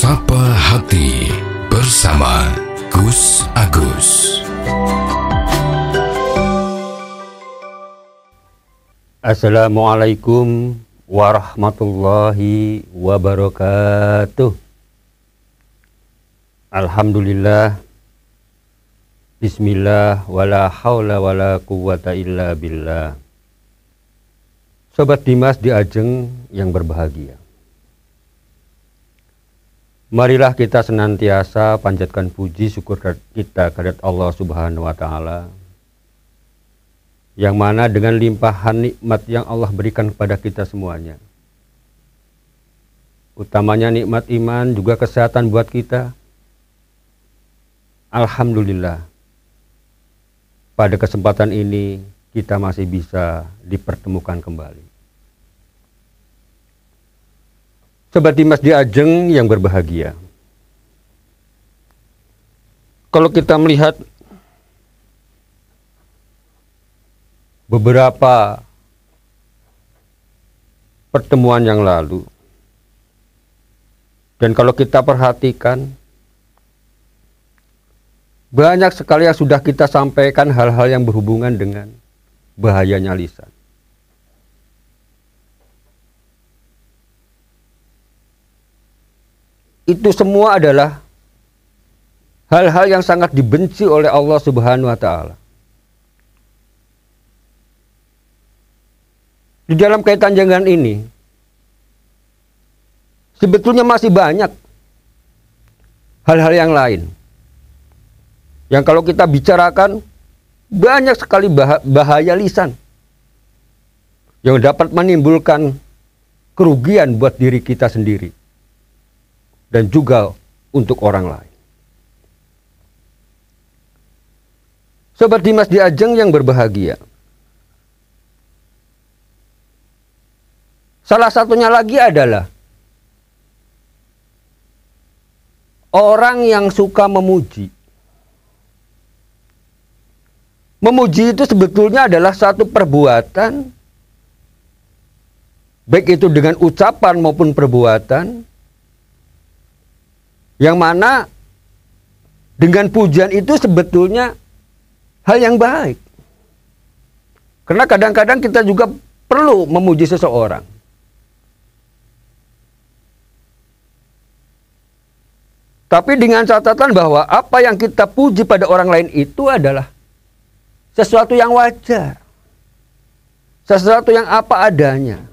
Sapa Hati bersama Gus Agus. Assalamualaikum warahmatullahi wabarakatuh. Alhamdulillah. Bismillah, wala haula wala quwata illa billah. Sobat Dimas di Ajeng yang berbahagia, marilah kita senantiasa panjatkan puji syukur kita kehadirat Allah Subhanahu wa Ta'ala, yang mana dengan limpahan nikmat yang Allah berikan kepada kita semuanya, utamanya nikmat iman, juga kesehatan buat kita. Alhamdulillah, pada kesempatan ini kita masih bisa dipertemukan kembali. Sobat Dimas di Ajeng yang berbahagia, kalau kita melihat beberapa pertemuan yang lalu, dan kalau kita perhatikan, banyak sekali yang sudah kita sampaikan hal-hal yang berhubungan dengan bahayanya lisan. Itu semua adalah hal-hal yang sangat dibenci oleh Allah Subhanahu wa Ta'ala. Di dalam kaitan dengan ini, sebetulnya masih banyak hal-hal yang lain yang kalau kita bicarakan, banyak sekali bahaya lisan yang dapat menimbulkan kerugian buat diri kita sendiri dan juga untuk orang lain. Sobat Dimas di Ajeng yang berbahagia, salah satunya lagi adalah orang yang suka memuji. Memuji itu sebetulnya adalah satu perbuatan, baik itu dengan ucapan maupun perbuatan, yang mana dengan pujian itu sebetulnya hal yang baik. Karena kadang-kadang kita juga perlu memuji seseorang. Tapi dengan catatan bahwa apa yang kita puji pada orang lain itu adalah sesuatu yang wajar, sesuatu yang apa adanya.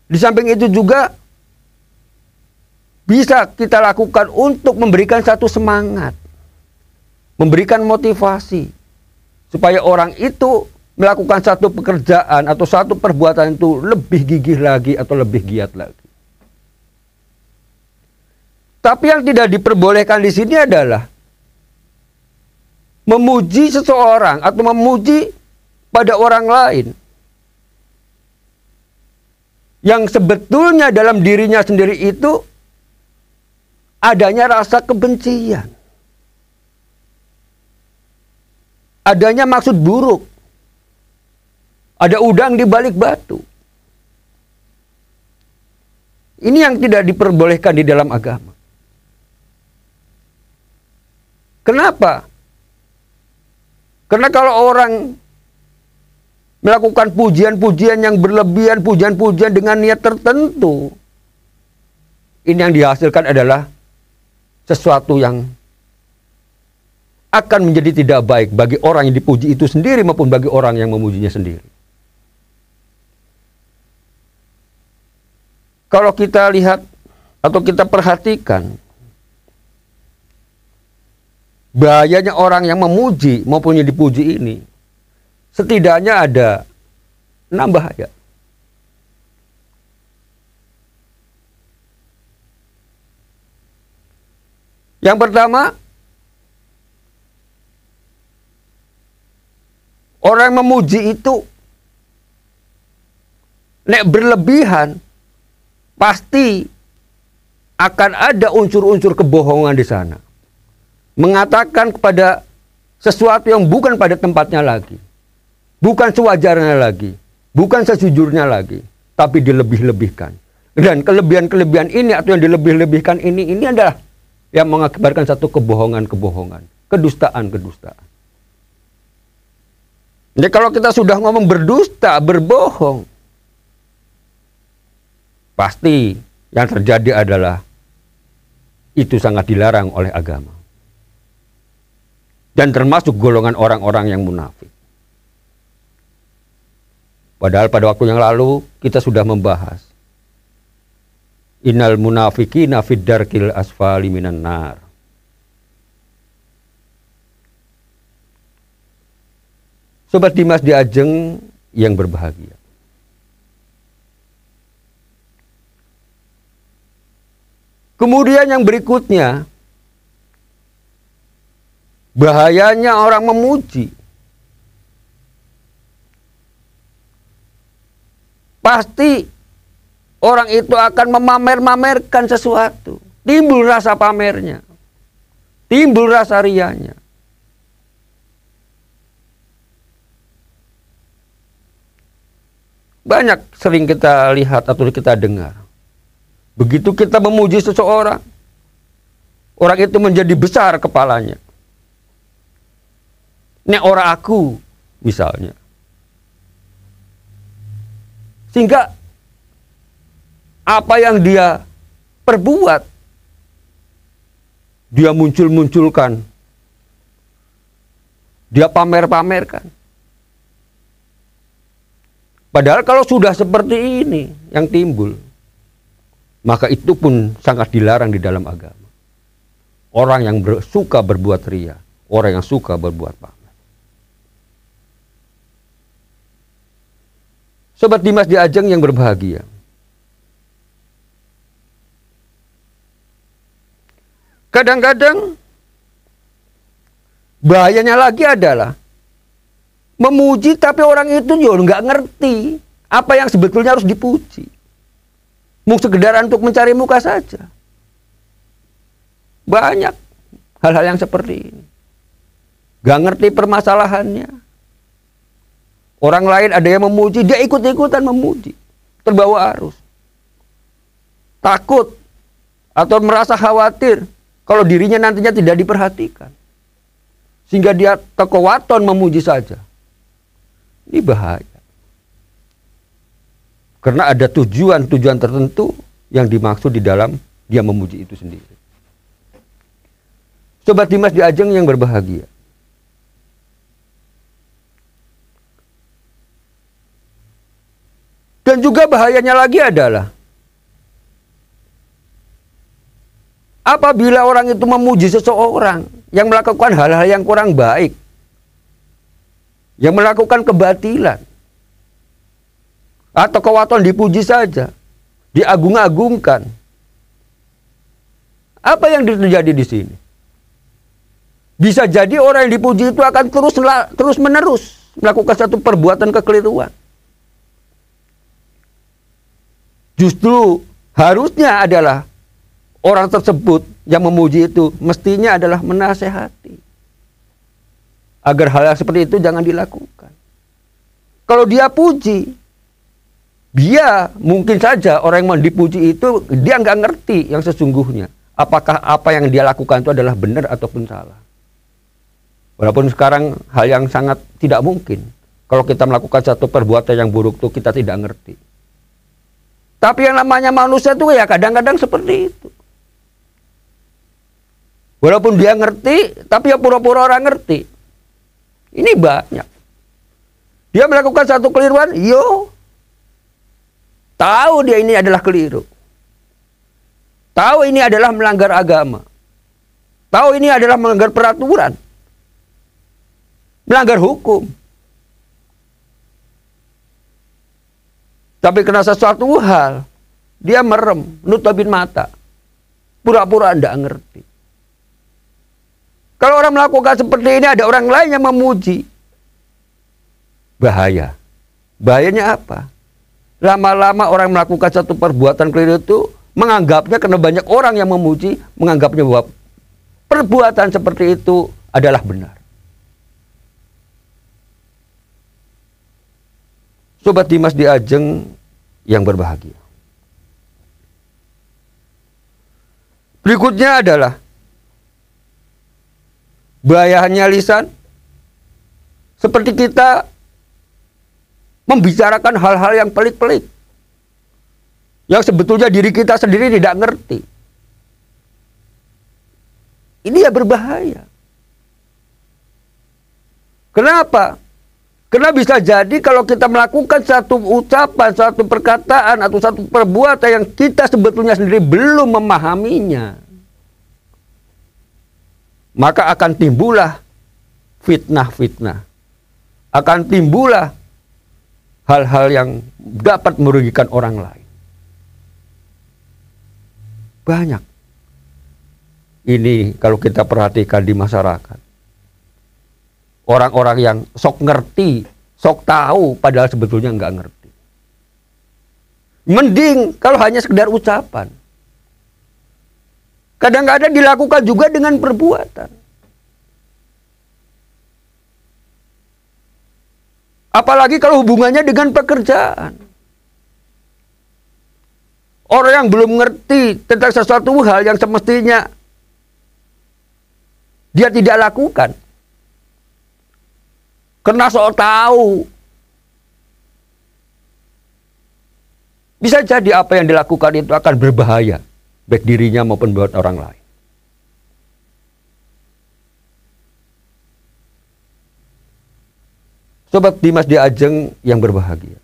Di samping itu juga bisa kita lakukan untuk memberikan satu semangat, memberikan motivasi, supaya orang itu melakukan satu pekerjaan atau satu perbuatan itu lebih gigih lagi atau lebih giat lagi. Tapi yang tidak diperbolehkan di sini adalah memuji seseorang atau memuji pada orang lain yang sebetulnya dalam dirinya sendiri itu adanya rasa kebencian, adanya maksud buruk, ada udang di balik batu. Ini yang tidak diperbolehkan di dalam agama. Kenapa? Karena kalau orang melakukan pujian-pujian yang berlebihan, pujian-pujian dengan niat tertentu, ini yang dihasilkan adalah sesuatu yang akan menjadi tidak baik bagi orang yang dipuji itu sendiri maupun bagi orang yang memujinya sendiri. Kalau kita lihat atau kita perhatikan, bahayanya orang yang memuji maupun yang dipuji ini, setidaknya ada 6 bahaya. Yang pertama, orang yang memuji itu nek berlebihan, pasti akan ada unsur-unsur kebohongan di sana. Mengatakan kepada sesuatu yang bukan pada tempatnya lagi, bukan sewajarnya lagi, bukan sejujurnya lagi, tapi dilebih-lebihkan. Dan kelebihan-kelebihan ini atau yang dilebih-lebihkan ini adalah yang mengakibatkan satu kebohongan-kebohongan, kedustaan-kedustaan. Jadi kalau kita sudah ngomong berdusta, berbohong, pasti yang terjadi adalah itu sangat dilarang oleh agama. Dan termasuk golongan orang-orang yang munafik. Padahal pada waktu yang lalu kita sudah membahas innal munafiqina fid darkil asfali minan nar. Sobat Dimas di Ajeng yang berbahagia. Kemudian yang berikutnya, bahayanya orang memuji. Pasti orang itu akan memamer-mamerkan sesuatu. Timbul rasa pamernya. Timbul rasa rianya. Banyak sering kita lihat atau kita dengar. Begitu kita memuji seseorang, orang itu menjadi besar kepalanya. Ini orang aku, misalnya. Sehingga apa yang dia perbuat, dia muncul-munculkan, dia pamer-pamerkan. Padahal kalau sudah seperti ini yang timbul, maka itu pun sangat dilarang di dalam agama. Orang yang suka berbuat ria, orang yang suka berbuat pamer. Sobat Dimas di Ajeng yang berbahagia. Kadang-kadang bahayanya lagi adalah memuji tapi orang itu juga nggak ngerti apa yang sebetulnya harus dipuji. Mau sekedar untuk mencari muka saja. Banyak hal-hal yang seperti ini. Nggak ngerti permasalahannya. Orang lain ada yang memuji, dia ikut-ikutan memuji. Terbawa arus. Takut atau merasa khawatir kalau dirinya nantinya tidak diperhatikan. Sehingga dia kekewaton memuji saja. Ini bahaya. Karena ada tujuan-tujuan tertentu yang dimaksud di dalam dia memuji itu sendiri. Sobat Dimas di Ajeng yang berbahagia. Dan juga bahayanya lagi adalah apabila orang itu memuji seseorang yang melakukan hal-hal yang kurang baik, yang melakukan kebatilan, atau kewaton dipuji saja, diagung-agungkan. Apa yang terjadi di sini? Bisa jadi orang yang dipuji itu akan terus-menerus melakukan satu perbuatan kekeliruan. Justru harusnya adalah orang tersebut yang memuji itu mestinya adalah menasehati. Agar hal seperti itu jangan dilakukan. Kalau dia puji, dia mungkin saja orang yang dipuji itu dia nggak ngerti yang sesungguhnya. Apakah apa yang dia lakukan itu adalah benar ataupun salah. Walaupun sekarang hal yang sangat tidak mungkin. Kalau kita melakukan satu perbuatan yang buruk itu kita tidak ngerti. Tapi yang namanya manusia itu ya kadang-kadang seperti itu. Walaupun dia ngerti, tapi ya pura-pura orang ngerti. Ini banyak. Dia melakukan satu keliruan, tahu dia ini adalah keliru. Tahu ini adalah melanggar agama. Tahu ini adalah melanggar peraturan. Melanggar hukum. Tapi kena sesuatu hal, dia merem, nutupin mata. Pura-pura tidak ngerti. Kalau orang melakukan seperti ini, ada orang lain yang memuji. Bahaya. Bahayanya apa? Lama-lama orang melakukan satu perbuatan keliru itu, menganggapnya karena banyak orang yang memuji, menganggapnya bahwa perbuatan seperti itu adalah benar. Sobat Dimas di Ajeng yang berbahagia. Berikutnya adalah bahayanya lisan. Seperti kita membicarakan hal-hal yang pelik-pelik, yang sebetulnya diri kita sendiri tidak ngerti. Ini ya berbahaya. Kenapa? Karena bisa jadi kalau kita melakukan satu ucapan, satu perkataan, atau satu perbuatan yang kita sebetulnya sendiri belum memahaminya, maka akan timbullah fitnah-fitnah. Akan timbullah hal-hal yang dapat merugikan orang lain. Banyak. Ini kalau kita perhatikan di masyarakat. Orang-orang yang sok ngerti, sok tahu, padahal sebetulnya nggak ngerti. Mending kalau hanya sekedar ucapan. Kadang-kadang dilakukan juga dengan perbuatan. Apalagi kalau hubungannya dengan pekerjaan. Orang yang belum ngerti tentang sesuatu hal yang semestinya dia tidak lakukan. Karena sok tahu. Bisa jadi apa yang dilakukan itu akan berbahaya. Baik dirinya maupun buat orang lain. Sobat Dimas di Ajeng yang berbahagia.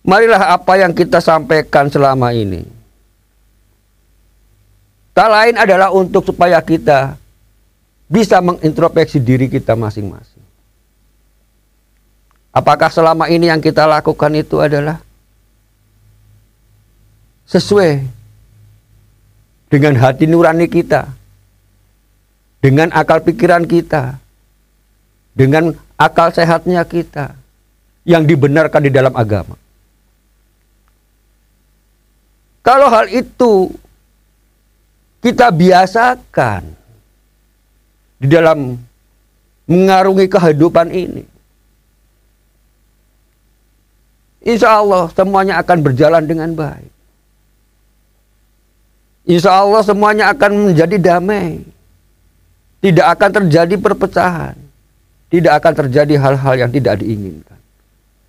Marilah apa yang kita sampaikan selama ini. Tak lain adalah untuk supaya kita bisa mengintrospeksi diri kita masing-masing. Apakah selama ini yang kita lakukan itu adalah sesuai dengan hati nurani kita, dengan akal pikiran kita, dengan akal sehatnya kita, yang dibenarkan di dalam agama. Kalau hal itu kita biasakan di dalam mengarungi kehidupan ini, insya Allah semuanya akan berjalan dengan baik. Insya Allah semuanya akan menjadi damai. Tidak akan terjadi perpecahan. Tidak akan terjadi hal-hal yang tidak diinginkan.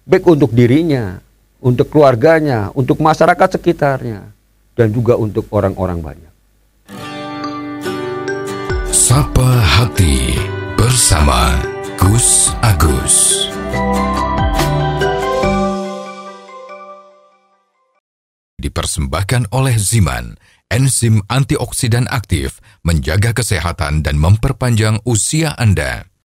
Baik untuk dirinya, untuk keluarganya, untuk masyarakat sekitarnya, dan juga untuk orang-orang banyak. Sapa Hati bersama Gus Agus. Dipersembahkan oleh Ziman, enzim antioksidan aktif, menjaga kesehatan dan memperpanjang usia Anda.